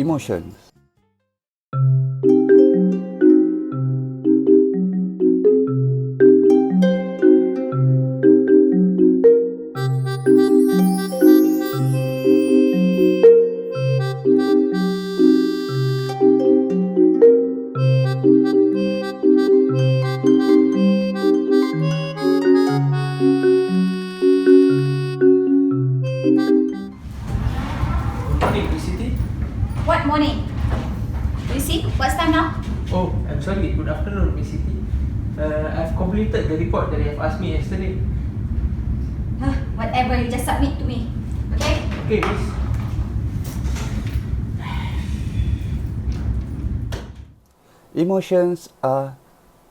emotions. What morning? You see? What's time now? Oh, I'm sorry. Good afternoon, Miss Siti. I've completed the report that you have asked me yesterday. Whatever, you just submit to me. Okay? Okay, miss. Emotions are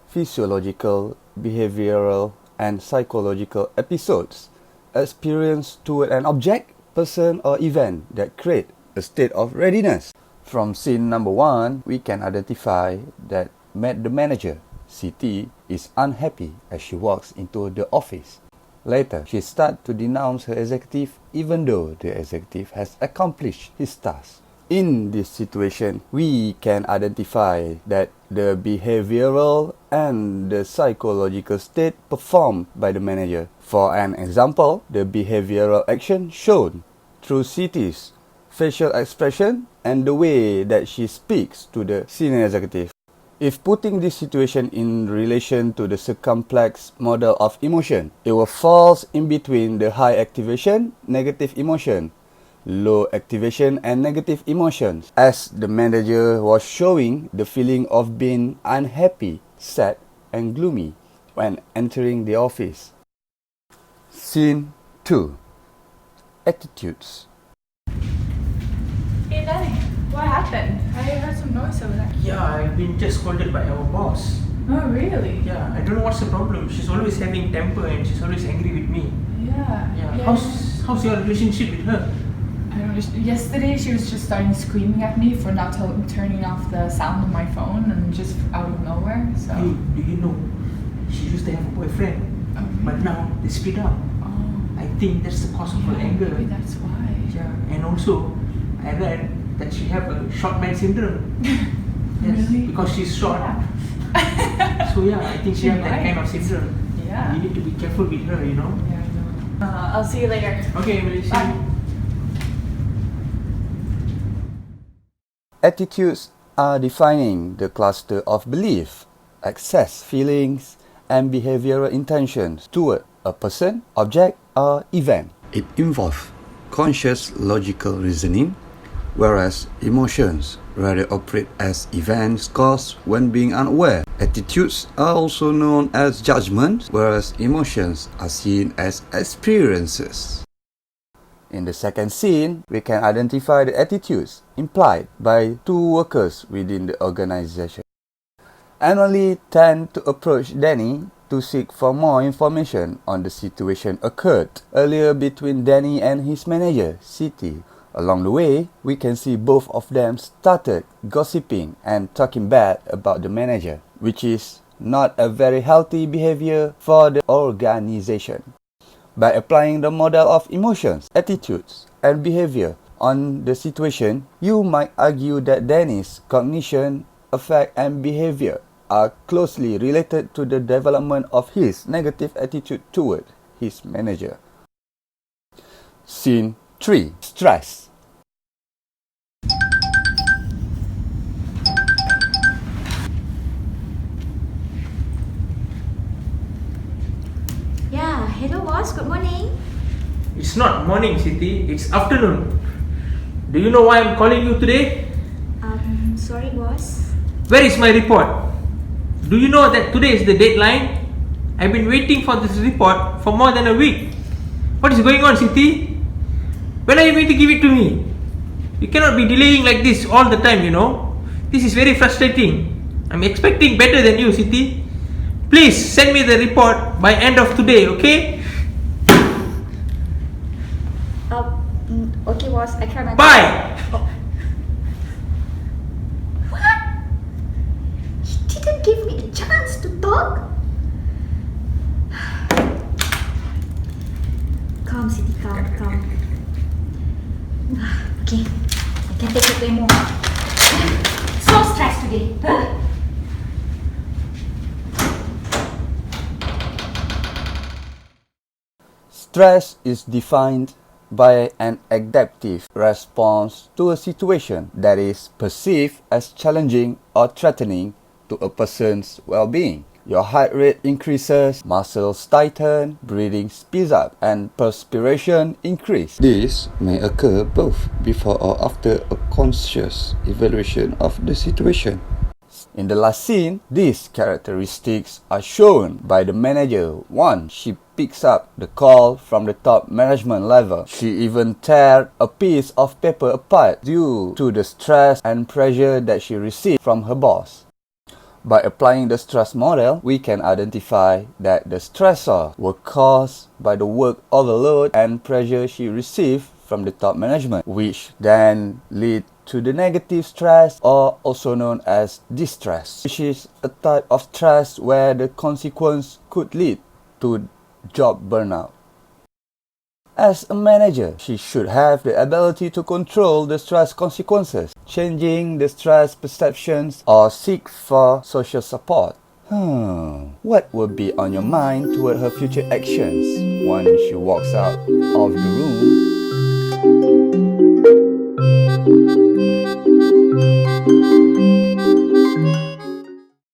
physiological, behavioral, and psychological episodes experienced toward an object, person, or event that create a state of readiness. From scene number 1, we can identify that the manager, CT, is unhappy as she walks into the office. Later, she starts to denounce her executive even though the executive has accomplished his task. In this situation, we can identify that the behavioral and the psychological state performed by the manager. For an example, the behavioral action shown through CT's facial expression and the way that she speaks to the senior executive. If putting this situation in relation to the circumplex model of emotion, it will fall in between the high activation, negative emotion, low activation and negative emotions, as the manager was showing the feeling of being unhappy, sad and gloomy when entering the office. Scene 2. Attitudes. Hey Danny, what happened? I heard some noise over there. Yeah, I've been just scolded by our boss. Oh really? Yeah, I don't know what's the problem. She's always having temper and she's always angry with me. Yeah. How's your relationship with her? I don't know. Yesterday she was just starting screaming at me for not turning off the sound on my phone and just out of nowhere. So. Hey, do you know? She used to have a boyfriend, but now they split up. Oh. I think that's the cause of her anger. Maybe that's why. Yeah, and also I read that she have a short man syndrome. Yes, Really? because she's short. Yeah. So yeah, I think she have that might. kind of syndrome. Yeah. You need to be careful with her, you know. Yeah, I know. I'll see you later. Okay, Malaysia. Bye. Attitudes are defining the cluster of belief, access, feelings, and behavioral intentions toward a person, object, or event. It involves conscious logical reasoning, whereas emotions rather operate as events caused when being unaware. Attitudes are also known as judgments, whereas emotions are seen as experiences. In the second scene, we can identify the attitudes implied by two workers within the organization. Emily tend to approach Danny to seek for more information on the situation occurred earlier between Danny and his manager, CT. Along the way, we can see both of them started gossiping and talking bad about the manager, which is not a very healthy behavior for the organization. By applying the model of emotions, attitudes, and behavior on the situation, you might argue that Danny's cognition, affect, and behavior are closely related to the development of his negative attitude toward his manager. Scene 3. Stress. Yeah, hello boss, good morning. It's not morning, Siti. It's afternoon. Do you know why I'm calling you today? Sorry boss. Where is my report? Do you know that today is the deadline? I've been waiting for this report for more than a week. What is going on, Siti? When are you going to give it to me? You cannot be delaying like this all the time, you know. This is very frustrating. I'm expecting better than you, Siti. Please send me the report by end of today, okay? Okay boss, I try my best. Bye! Oh. What? You didn't give me a chance to talk? Calm, Siti, calm. Okay, I can take it anymore. Stress is defined by an adaptive response to a situation that is perceived as challenging or threatening to a person's well-being. Your heart rate increases, muscles tighten, breathing speeds up, and perspiration increase. This may occur both before or after a conscious evaluation of the situation. In the last scene, these characteristics are shown by the manager once she picks up the call from the top management level. She even tears a piece of paper apart due to the stress and pressure that she received from her boss. By applying the stress model, we can identify that the stressors were caused by the work overload and pressure she received from the top management, which then lead to the negative stress, or also known as distress, which is a type of stress where the consequence could lead to job burnout. As a manager, she should have the ability to control the stress consequences, changing the stress perceptions, or seek for social support. What would be on your mind toward her future actions once she walks out of the room?